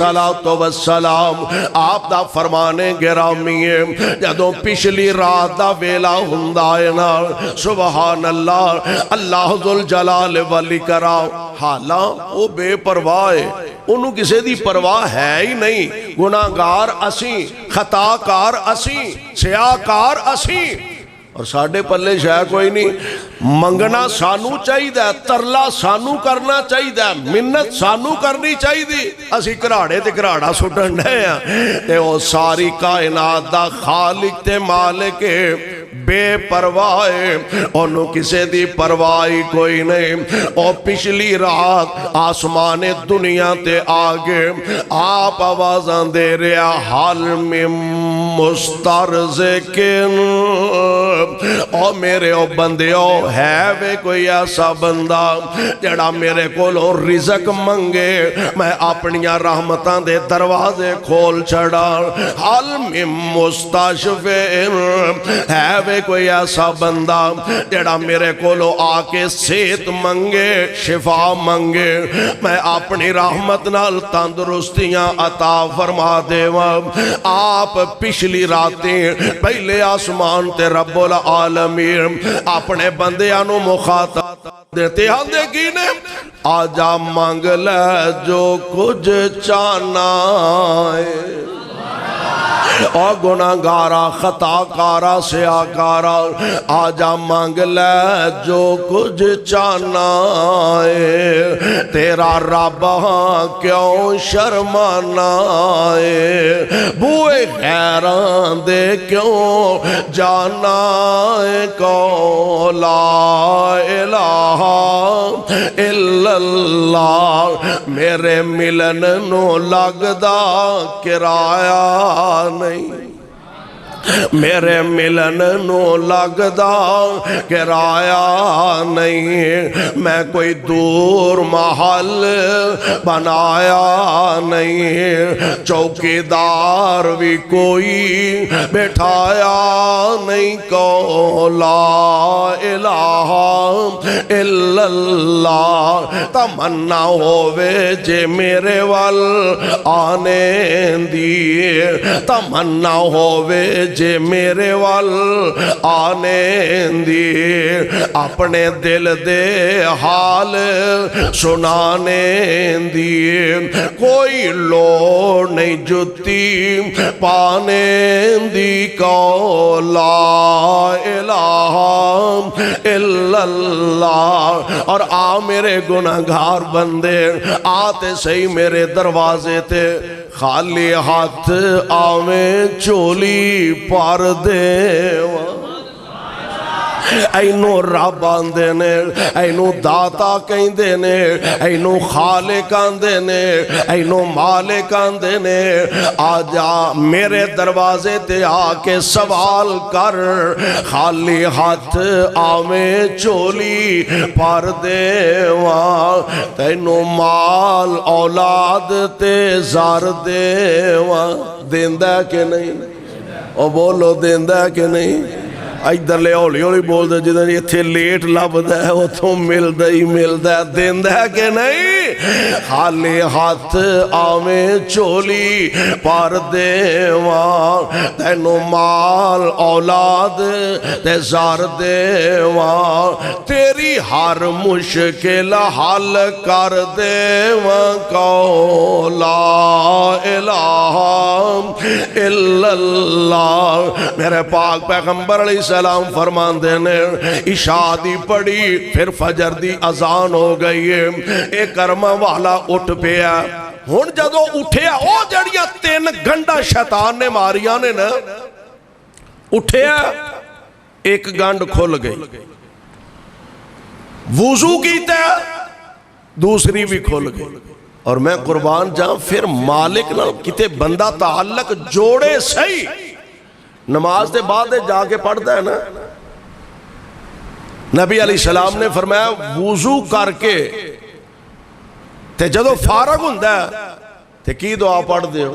والسلام آپ دا فرمانے گرامی ہے جدوں پچھلی رات دا ویلا ہوندا ہے نا سبحان اللہ اللہ ذوالجلال والاکرام حالاں او بے پرواہ ہے انہوں کسی دی پرواہ ہے ہی نہیں گناہگار اسیں خطاکار اسیں سیاہکار اسیں اور ساڑھے پلے شاہ کوئی نہیں منگنا سانو چاہی دا ترلا سانو کرنا چاہی دا منت سانو کرنی چاہی دی اسی کراڑے تے کراڑا سٹن ہے تے وہ ساری کائنات دا خالق تے مالک بے پرواہ انہوں کسے دی پرواہی کوئی نہیں اور پچھلی رات آسمان دنیا تے آگے آپ آوازاں دے رہا حال میں مسترزکن اور میرے او بندیو ہے وے کوئی ایسا بندہ جڑا میرے کولوں رزق منگے میں اپنیاں رحمتاں دے دروازے کھول چھڑا حال میں مستشفین ہے وے کوئی ایسا بندہ جڑا میرے کولو آکے صحت منگے شفا منگے میں اپنی رحمت نال تندرستیاں عطا فرما دیواں آپ پچھلی راتیں پہلے آسمان تے رب العالمین اپنے بندیانو مخاطب دیتے ہاں دیکھینے آجا مانگ لے جو کچھ چانا ہے اور گناہگارا خطاکارا سیاہکارا آجا مانگ لے جو کچھ چانا ہے تیرا رب کیوں شرمانا ہے بوئے خیران دے کیوں جانا ہے کو لا الہ الا اللہ میرے ملن نو لگدا کرایہ نہیں میرے ملن نو لگدا کرایہ نہیں میں کوئی دور محل بنایا نہیں چوکیدار بھی کوئی بٹھایا نہیں کو لا الہ الا اللہ تمنا ہووے جے میرے وال آنے دیئے تمنا ہووے جے میرے وال آنے دی اپنے دل دے حال سنانے دی کوئی لوڑ نہیں جتی پانے دی کو لا الہ الا اللہ اور آ میرے گناہگار بندے آتے صحیح میرے دروازے تے خالی ہاتھ آویں چولی پار دیواں اینو رب آندے نے اینو داتا کہیں دے نے اینو خالق آندے نے اینو مالک آندے نے آجا میرے دروازے تے آکے سوال کر خالی ہاتھ آویں چولی پار دیواں تینو مال اولاد تے زار دیواں دیندہ کہ نہیں او بولو دیندہ کہ نہیں ادھر لے ہولی ہولی بول دے جدھر یہ تھے لیٹ لبدا ہے وہ تو ملدا ہی ملدا ہے دیندہ ہے کہ نہیں خالی ہاتھ آویں چولی پار دیواں تینو مال اولاد تے زار دیواں تیری ہر مشکل حل کر دیواں کو لا الہ الا اللہ میرے پاک پیغمبر علیہ السلام فرمان دینے عشاء دی پڑی پھر فجر دی اذان ہو گئی ہے ایک کرمہ والا اٹھ پیا ہون جدو اٹھیا او جڑیاں 3 گھنٹا شیطان نے ماریاں نے نا اٹھیا ایک گنڈ کھل گئی وضو کیتا دوسری بھی کھل گئی اور میں قربان جاؤں پھر مالک نہ کتے بندہ تعلق جوڑے صحیح نماز دے بعد جا کے پڑھتا ہے نا نبی علیہ السلام نے فرمایا وضو کر کے تے جدو فارغ ہوندا ہے تے کی دعا پڑھ دے ہو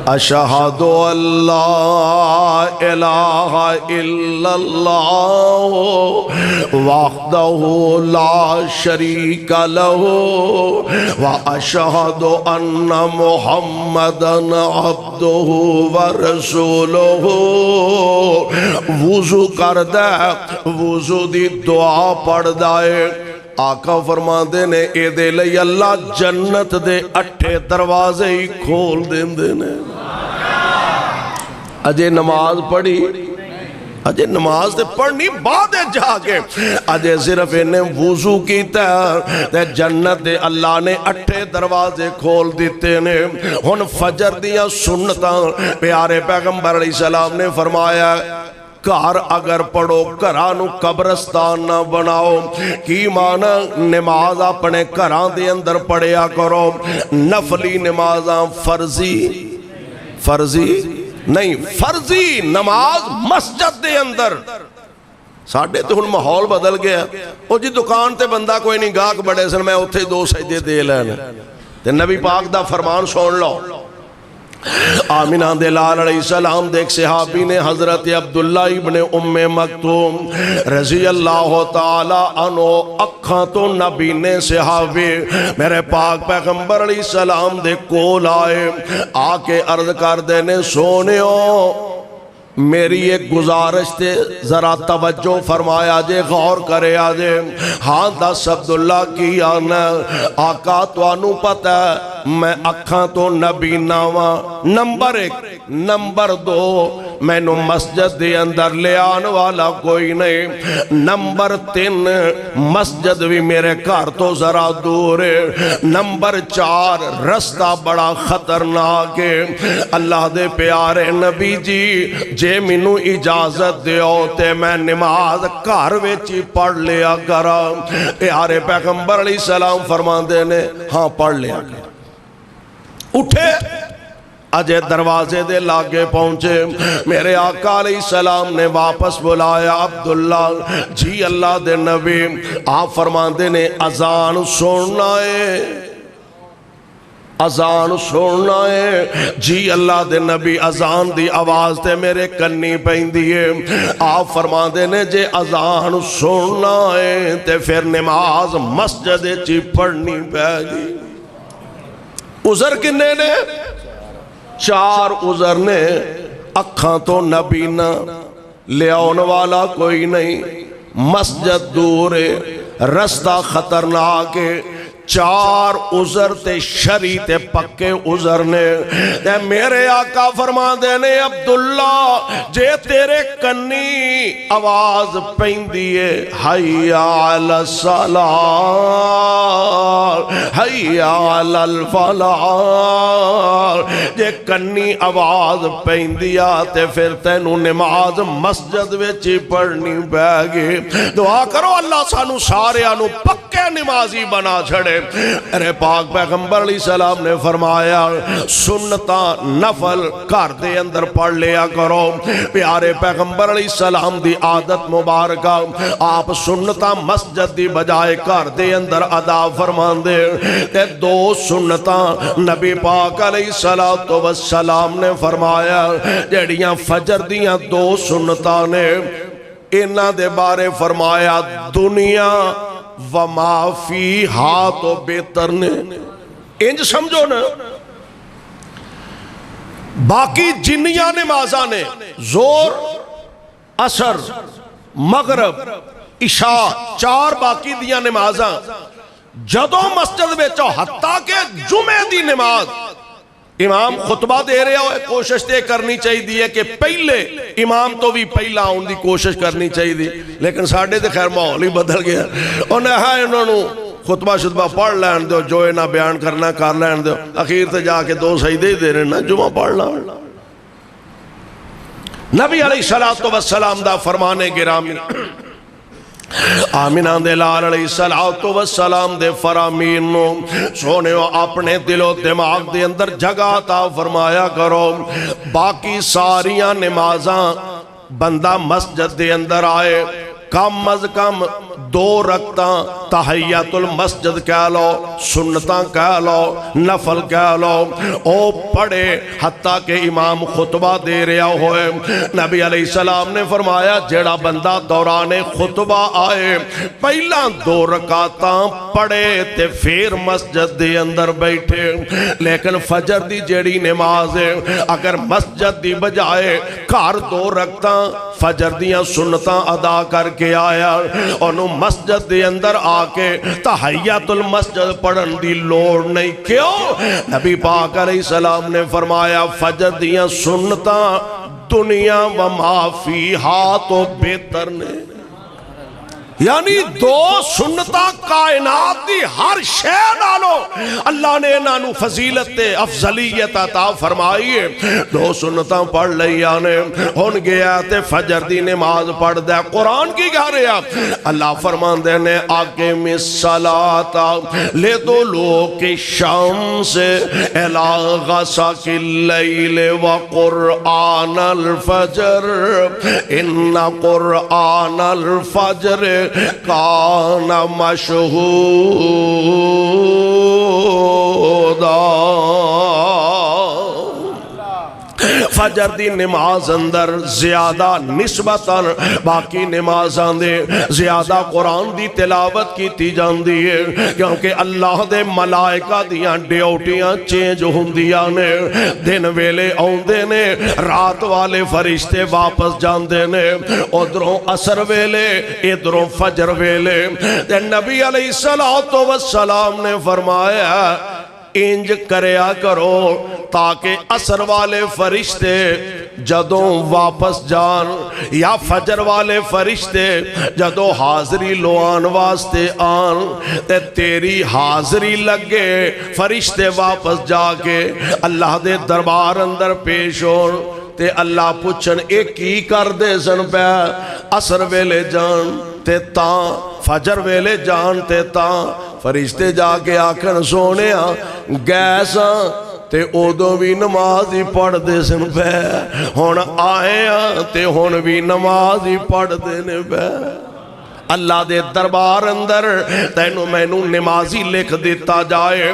اشہد اللہ الہ الا اللہ وحدہ لا شریک لہ واشہد ان محمدا عبدہ ورسولہ. وضو کر دے, وضو دی دعا پڑھ دائے. آقا فرماندے نے اے دے لئی اللہ جنت دے 8 دروازے ہی کھول دیندے نے. اجے نماز پڑھی, اجے نماز تے پڑھنی بعد جا کے, اجے صرف انہیں وضو کیتا تے جنت دے اللہ نے 8 دروازے کھول دیتے نے. ہن فجر دیا سنتاں پیارے پیغمبر علیہ السلام نے فرمایا گھر اگر پڑھو گھرانو قبرستان نہ بناؤ. کی معنی نماز اپنے گھران دے اندر پڑھیا کرو. نفلی نمازاں فرضی نہیں, فرضی نماز مسجد دے اندر. ساڑھے تو ہن ماحول بدل گیا. او جی دکان تے بندہ کوئی نہیں, گاہک بڑے سن میں اتھے 2 سجدے دے لینے. تے نبی پاک دا فرمان سن لو. آمینہ دے لال علیہ السلام دیکھ صحابی نے حضرت عبداللہ ابن ام مکتوم رضی اللہ تعالی عنہ اکھاں تو نبی نے صحابی میرے پاک پیغمبر علیہ السلام دے کول آئے. آ کے عرض کر دینے سونیوں میری ایک گزارش تے ذرا توجہ فرمایا جے, غور کرے آجے. ہاں دس عبداللہ کی آنا. آقا تو انو پتہ ہے میں اکھاں تو نبی ناواں. نمبر 1. نمبر 2 میں نو مسجد دے اندر لے آن والا کوئی نہیں. نمبر 3 مسجد بھی میرے گھر تو ذرا دور ہے. نمبر 4 رستہ بڑا خطرناک ہے. اللہ دے پیارے نبی جی جے مینوں اجازت دیو تے میں نماز گھر وچ ہی پڑھ لیا کرا. پیارے پیغمبر علیہ السلام فرماندے نے ہاں پڑھ لیا کرا. اٹھے اجے دروازے دے لاگے پہنچے. میرے آقا علیہ السلام نے واپس بلایا عبداللہ جی اللہ دے نبی. آپ فرماندے نے اذان سننا ہے, اذان سننا ہے. جی اللہ دے نبی اذان دی آواز تے میرے کنی پیندی ہے. آپ فرماندے نے جے اذان سننا ہے تے پھر نماز مسجد چی پڑھنی پہ گی. عذر کنے نے 4 عذر نے. اکھاں تو نبی نہ لے آن والا کوئی نہیں, مسجد دور ہے, رستہ خطرناک ہے. 4 عذر تے شرعی تے پکے عذر نے. تے میرے آقا فرما دینے عبداللہ جے تیرے کنی آواز پیندی ہے حی علی الصلاۃ حی علی الفلاح, جے کنی آواز پیندیا تے پھر تینوں نماز مسجد وچ ہی پڑھنی پے گی. دعا کرو اللہ سانو سارے آنو پکے نمازی بنا چھڑے. میرے پاک پیغمبر علیہ السلام نے فرمایا سنتاں نفل گھر دے اندر پڑھ لیا کرو. پیارے پیغمبر علیہ السلام دی عادت مبارکہ آپ سنتاں مسجد دی بجائے گھر دے اندر ادا فرماندے. تے 2 سنتاں نبی پاک علیہ السلام نے فرمایا جڑیاں فجر دیاں 2 سنتاں نے انہاں دے بارے فرمایا دنیا وما فی ہا تو بہتر نے. انج سمجھو نا باقی جنیاں نمازاں نے زور عصر مغرب عشاء 4 باقی دیاں نمازاں جدوں مسجد وچ حتیٰ کہ جمعے دی نماز امام خطبہ دے رہے ہوئے کوشش تے کرنی چاہی دی ہے کہ پہلے امام تو بھی پہلا ان دی کوشش کرنی چاہی دی. لیکن ساڑھے دے خیر ماحول ہی بدل گیا. انہوں نے خطبہ شطبہ پڑھ لین دو, جو نہ بیان کرنا کر لین دو, اخیر تے جا کے 2 سجدے دے رہے نا جمعہ پڑھ لا. نبی علیہ السلام دا فرمانے گرامی آمینہ دے لال علیہ السلام دے فرامین نو سونےو اپنے دل و دماغ دے اندر جگہ عطا فرمایا کرو. باقی ساریاں نمازاں بندہ مسجد دے اندر آئے کم از کم دو رکعتاں تحیۃ المسجد کہہ لو، سنتاں کہہ لو، نفل کہہ لو، او پڑھے حتیٰ کہ امام خطبہ دے رہا ہوئے۔ نبی علیہ السلام نے فرمایا جیڑا بندہ دوران خطبہ آئے پہلا دو رکعتاں پڑھے تے پھر مسجد دے اندر بیٹھے۔ لیکن فجر دی جیڑی نماز ہے اگر مسجد دی بجائے گھر دو رکعتاں فجر دیاں سنتاں ادا کر کے آیا، انہوں مسجد دے اندر آکے تحیۃ المسجد پڑھن دی لوڑ نہیں۔ کیوں؟ نبی پاک علیہ السلام نے فرمایا فجر دیاں سنتاں دنیا و ما فیہا تو بہتر نے، یعنی دو سنتاں کائنات دی ہر شے نالو اللہ نے انہوں فضیلت افضلیت عطا فرمائی ہے۔ دو سنتاں پڑھ لیا نے ہن گیا تے فجر دی نماز پڑھ دے، قرآن کی گھا رہا اللہ فرمان دے نے اقیم الصلاۃ لدلوک الشمس الی غسق اللیل وقرآن الفجر ان قرآن الفجر کان مشہودا۔ فجر دی نماز اندر زیادہ نسبتاً باقی نمازاں دے زیادہ قرآن دی تلاوت کیتی جاندی ہے، کیونکہ اللہ دے ملائکہ دیاں ڈیوٹیاں چینج ہوندیاں نے، دن ویلے آوندے نے، رات والے فرشتے واپس جاندے نے، ادھروں عصر ویلے ادھروں فجر ویلے۔ تے نبی علیہ السلام نے فرمایا انج کریا کرو تاکہ عصر والے فرشتے جدوں واپس جان یا فجر والے فرشتے جدوں حاضری لوان واسطے آن تے تیری حاضری لگے فرشتے واپس جا کے اللہ دے دربار اندر پیش ہون تے اللہ پوچھن اے کی کر دے سن پہ عصر ویلے جان تے تاں فجر ویلے جان تے تاں فرشتے جا کے آکھن سونے گیساں تے اودوں بھی نماز ہی پڑھ دے سن پہ ہون آئے تے ہون بھی نماز ہی پڑھ دے نے پہ۔ اللہ دے دربار اندر تینوں مینوں نمازی لکھ دیتا جائے۔